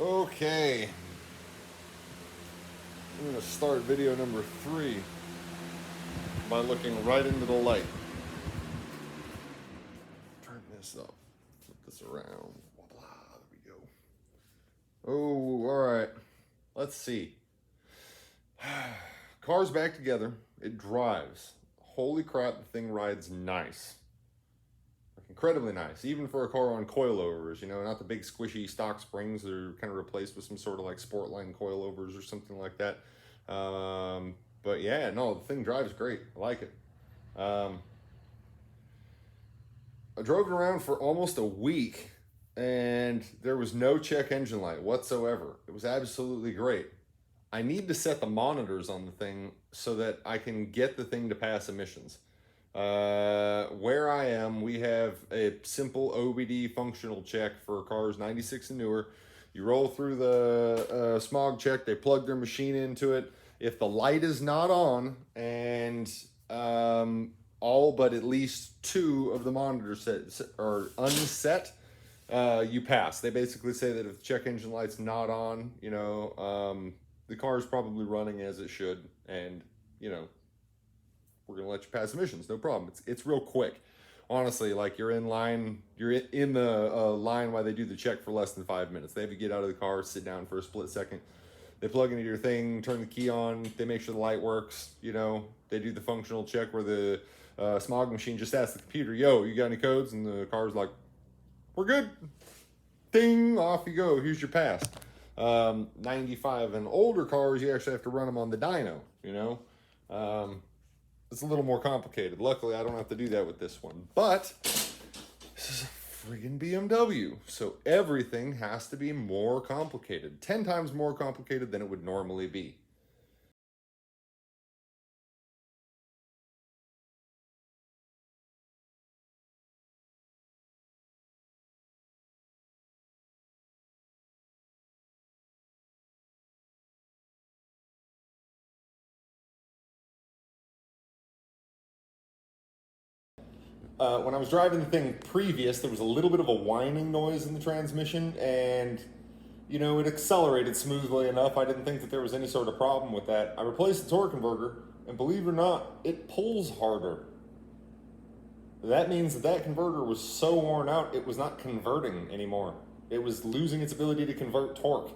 Okay, I'm going to start video number 3 by looking right into the light. Turn this up, flip this around, blah, blah, there we go. Oh, alright, let's see. Car's back together, it drives. Holy crap, the thing rides nice. Incredibly nice, even for a car on coilovers, you know, not the big squishy stock springs that are kind of replaced with some sort of like Sportline coilovers or something like that. But yeah, no, the thing drives great. I like it. I drove it around for almost a week and there was no check engine light whatsoever. It was absolutely great. I need to set the monitors on the thing so that I can get the thing to pass emissions. Where I am, we have a simple OBD functional check for cars 96 and newer. You roll through the smog check, they plug their machine into it. If the light is not on and all but at least 2 of the monitors are unset, you pass. They basically say that if the check engine light's not on, you know, the car is probably running as it should, and you know, we're gonna let you pass emissions, no problem. It's real quick, honestly. Like you're in line, you're in the line while they do the check for less than 5 minutes. They have you get out of the car, sit down for a split second. They plug into your thing, turn the key on. They make sure the light works. You know, they do the functional check where the smog machine just asks the computer, "Yo, you got any codes?" And the car's like, "We're good." Ding, off you go. Here's your pass. 95 and older cars, you actually have to run them on the dyno, you know. It's a little more complicated. Luckily, I don't have to do that with this one. But this is a friggin' BMW, so everything has to be more complicated. 10 times more complicated than it would normally be. When I was driving the thing previous, there was a little bit of a whining noise in the transmission, and you know, it accelerated smoothly enough. I didn't think that there was any sort of problem with that. I replaced the torque converter, and believe it or not, it pulls harder. That means that that converter was so worn out, it was not converting anymore. It was losing its ability to convert torque,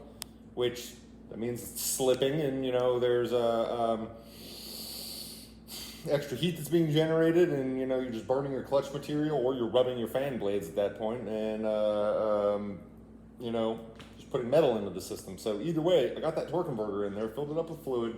which that means it's slipping, and you know, there's a extra heat that's being generated, and you know, you're just burning your clutch material, or you're rubbing your fan blades at that point, and you know, just putting metal into the system. So either way, I got that torque converter in there, filled it up with fluid,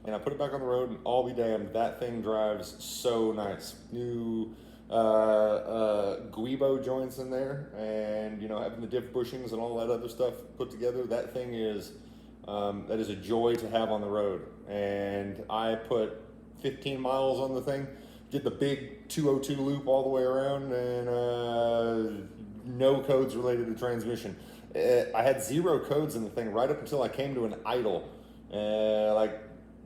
and I put it back on the road, and I'll be damned, that thing drives so nice. New Guibo joints in there, and you know, having the diff bushings and all that other stuff put together, that thing is that is a joy to have on the road. And I put 15 miles on the thing, did the big 202 loop all the way around, and no codes related to transmission. I had 0 codes in the thing right up until I came to an idle. Like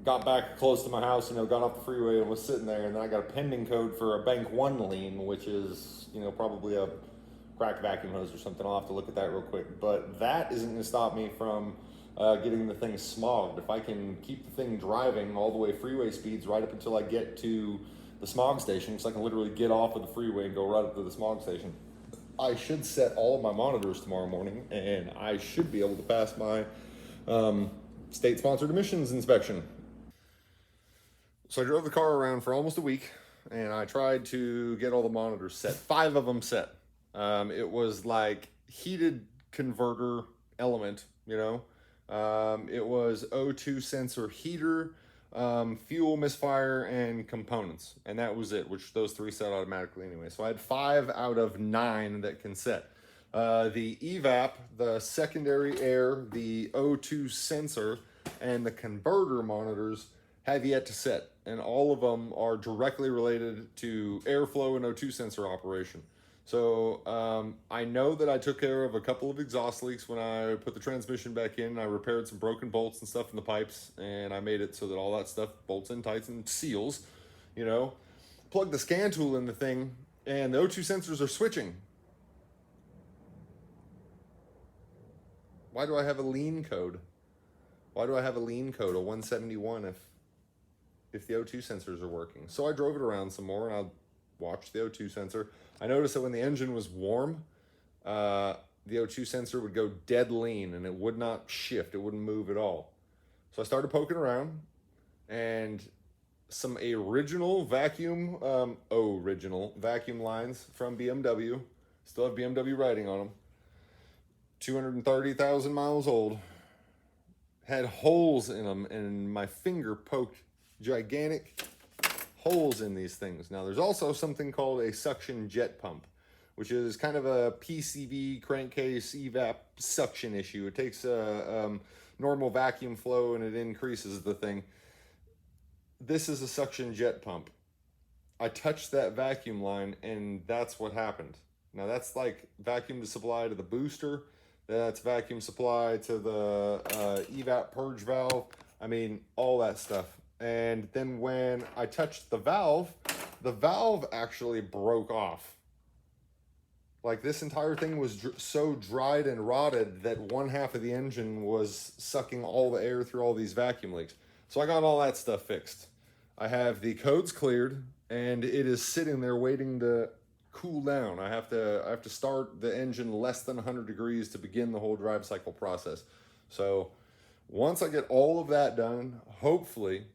got back close to my house, you know, got off the freeway and was sitting there, and then I got a pending code for a bank 1 lien, which is, you know, probably a cracked vacuum hose or something. I'll have to look at that real quick. But that isn't going to stop me from getting the thing smogged. If I can keep the thing driving all the way freeway speeds right up until I get to the smog station, so I can literally get off of the freeway and go right up to the smog station, I should set all of my monitors tomorrow morning, and I should be able to pass my state-sponsored emissions inspection. So I drove the car around for almost a week, and I tried to get all the monitors set. 5 of them set. It was like heated converter element, you know. It was O2 sensor heater, fuel misfire, and components. And that was it, which those 3 set automatically anyway. So I had 5 out of 9 that can set. The evap, the secondary air, the O2 sensor, and the converter monitors have yet to set, and all of them are directly related to airflow and O2 sensor operation. So I know that I took care of a couple of exhaust leaks when I put the transmission back in. I repaired some broken bolts and stuff in the pipes, and I made it so that all that stuff bolts in, tights, and seals, you know. Plug the scan tool in the thing, and the O2 sensors are switching. Why do I have a lean code? Why do I have a lean code, a 171, if the O2 sensors are working? So I drove it around some more, and I watched the O2 sensor. I noticed that when the engine was warm, the O2 sensor would go dead lean, and it would not shift. It wouldn't move at all. So I started poking around, and some original vacuum lines from BMW. Still have BMW writing on them. 230,000 miles old. Had holes in them, and my finger poked gigantic holes in these things. Now, there's also something called a suction jet pump, which is kind of a PCV crankcase evap suction issue. It takes a normal vacuum flow and it increases the thing. This is a suction jet pump. I touched that vacuum line, and that's what happened. Now, that's like vacuum supply to the booster. That's vacuum supply to the evap purge valve. I mean, all that stuff. And then when I touched the valve actually broke off. Like, this entire thing was so dried and rotted that one half of the engine was sucking all the air through all these vacuum leaks. So I got all that stuff fixed. I have the codes cleared, and it is sitting there waiting to cool down. I have to start the engine less than 100 degrees to begin the whole drive cycle process. So once I get all of that done, hopefully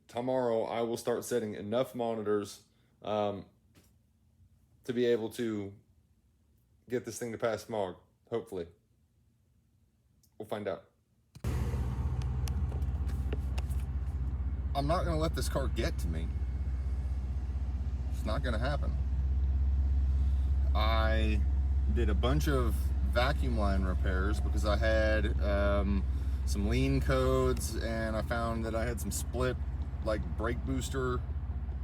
tomorrow I will start setting enough monitors to be able to get this thing to pass smog. Hopefully. We'll find out. I'm not going to let this car get to me. It's not going to happen. I did a bunch of vacuum line repairs because I had some lean codes, and I found that I had some split like brake booster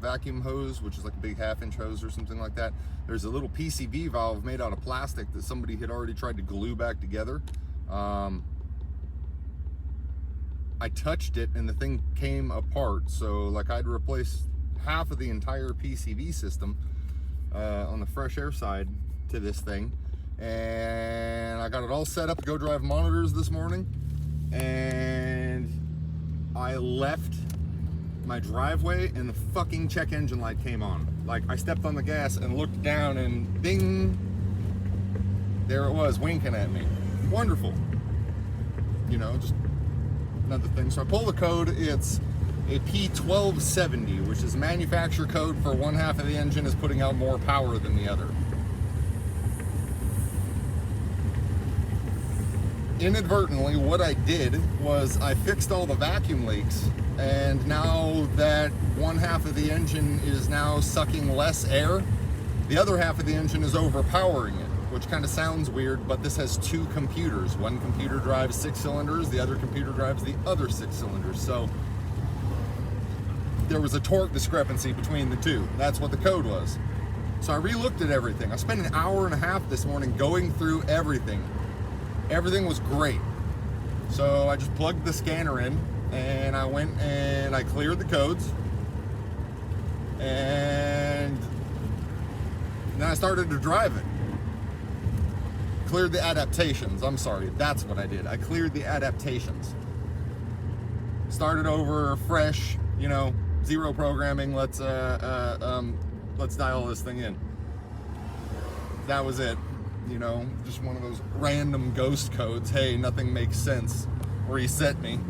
vacuum hose, which is like a big 1/2-inch hose or something like that. There's a little PCV valve made out of plastic that somebody had already tried to glue back together. I touched it and the thing came apart, so like I'd replace half of the entire PCV system on the fresh air side to this thing, and I got it all set up to go drive monitors this morning, and I left my driveway and the fucking check engine light came on. Like, I stepped on the gas and looked down and ding, there it was winking at me. Wonderful. You know, just another thing. So I pull the code. It's a P1270, which is manufacturer code for one half of the engine is putting out more power than the other. Inadvertently, what I did was I fixed all the vacuum leaks, and now that one half of the engine is now sucking less air, the other half of the engine is overpowering it, which kind of sounds weird, but this has two computers. One computer drives 6 cylinders, the other computer drives the other 6 cylinders. So there was a torque discrepancy between the two. That's what the code was. So I re-looked at everything. I spent an hour and a half this morning going through everything. Everything was great. So I just plugged the scanner in, and I went and I cleared the codes, and then I started to drive it. Cleared the adaptations. I'm sorry, that's what I did. I cleared the adaptations. Started over fresh, you know, zero programming. Let's dial this thing in. That was it. You know, just one of those random ghost codes. Hey, nothing makes sense. Reset me.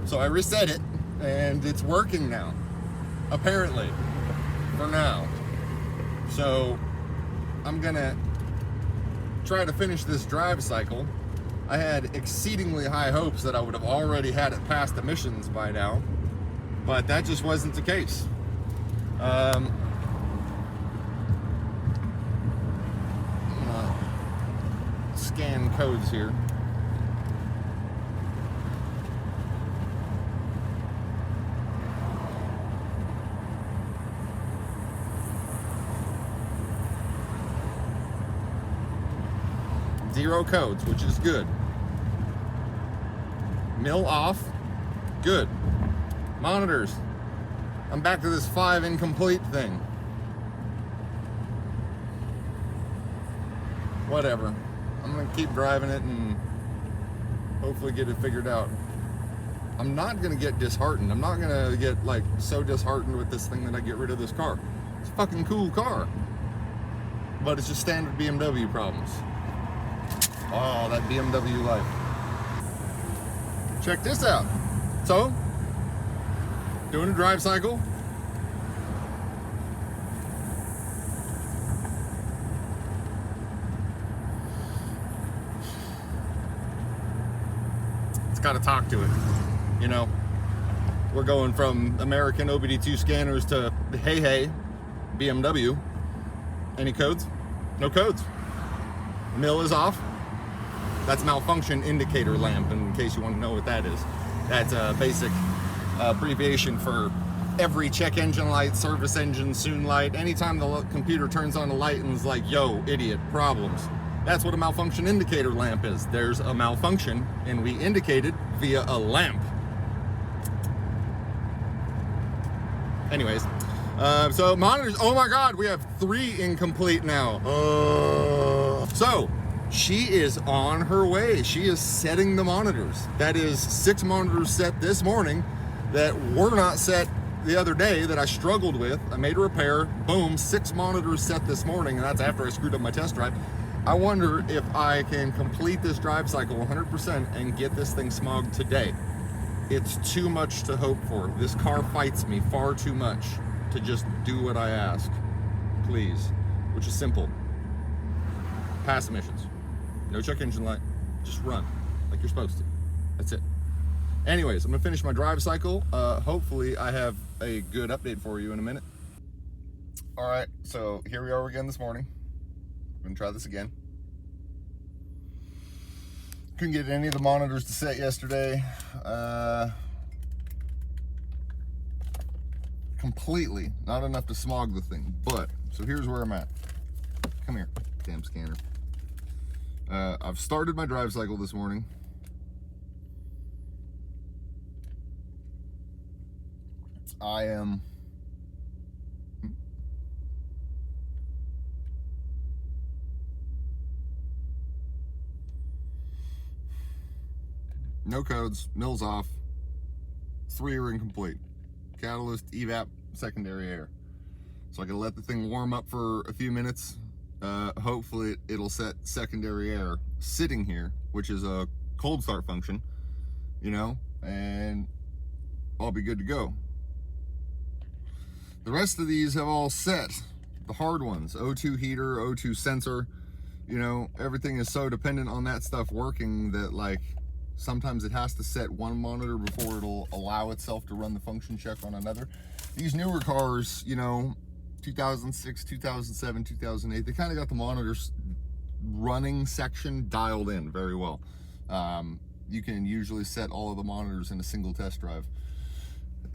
So I reset it, and it's working now. Apparently, for now. So I'm gonna try to finish this drive cycle. I had exceedingly high hopes that I would have already had it past emissions by now, but that just wasn't the case. Scan codes here. Zero codes, which is good. Mill off, good. Monitors, I'm back to this 5 incomplete thing. Whatever. I'm gonna keep driving it and hopefully get it figured out. I'm not gonna get disheartened. I'm not gonna get like so disheartened with this thing that I get rid of this car. It's a fucking cool car, but it's just standard BMW problems. Oh, that BMW life. Check this out. So, doing a drive cycle. It's got to talk to it. You know, we're going from American OBD2 scanners to hey BMW. Any codes? No codes. Mill is off. That's malfunction indicator lamp, in case you want to know what that is. That's a basic abbreviation for every check engine light, service engine soon light. Anytime the computer turns on a light and is like, yo, idiot, problems. That's what a malfunction indicator lamp is. There's a malfunction, and we indicate it via a lamp. Anyways, so monitors, oh my God, we have 3 incomplete now. So, she is on her way. She is setting the monitors. That is 6 monitors set this morning that were not set the other day that I struggled with. I made a repair, boom, 6 monitors set this morning, and that's after I screwed up my test drive. I wonder if I can complete this drive cycle 100% and get this thing smogged today. It's too much to hope for. This car fights me far too much to just do what I ask, please, which is simple. Pass emissions. No check engine light, just run like you're supposed to. That's it. Anyways, I'm gonna finish my drive cycle. Hopefully I have a good update for you in a minute. All right, so here we are again this morning. I'm gonna try this again. Couldn't get any of the monitors to set yesterday. Completely, not enough to smog the thing, but, so here's where I'm at. Come here, damn scanner. I've started my drive cycle this morning. I am no codes, mill's off, 3 are incomplete. Catalyst, evap, secondary air. So I can let the thing warm up for a few minutes. Hopefully it'll set secondary air sitting here, which is a cold start function, you know, and I'll be good to go. The rest of these have all set, the hard ones, O2 heater, O2 sensor, you know, everything is so dependent on that stuff working that like sometimes it has to set one monitor before it'll allow itself to run the function check on another. These newer cars, you know, 2006, 2007, 2008, they kind of got the monitors running section dialed in very well. You can usually set all of the monitors in a single test drive.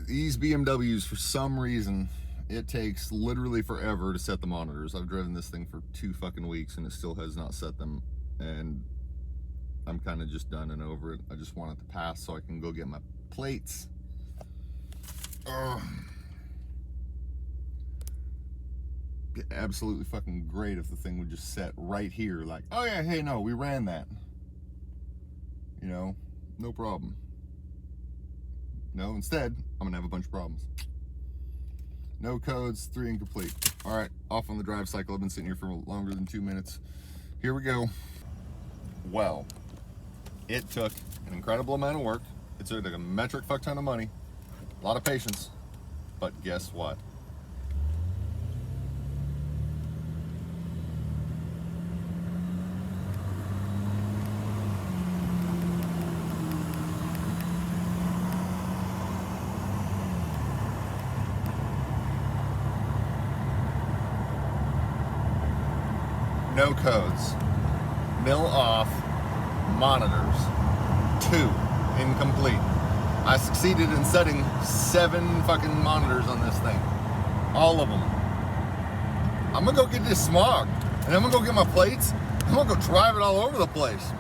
These BMWs, for some reason, it takes literally forever to set the monitors. I've driven this thing for 2 fucking weeks and it still has not set them, and I'm kind of just done and over it. I just want it to pass so I can go get my plates. Absolutely fucking great if the thing would just set right here, like, oh yeah, hey, no, we ran that, you know, no problem. No, instead I'm gonna have a bunch of problems. No codes, 3 incomplete. All right, off on the drive cycle. I've been sitting here for longer than 2 minutes. Here we go. Well, it took an incredible amount of work. It took like a metric fuck ton of money, a lot of patience, but guess what? No codes, mill off, monitors, 2 incomplete. I succeeded in setting 7 fucking monitors on this thing, all of them. I'm gonna go get this smog, and I'm gonna go get my plates. I'm gonna go drive it all over the place.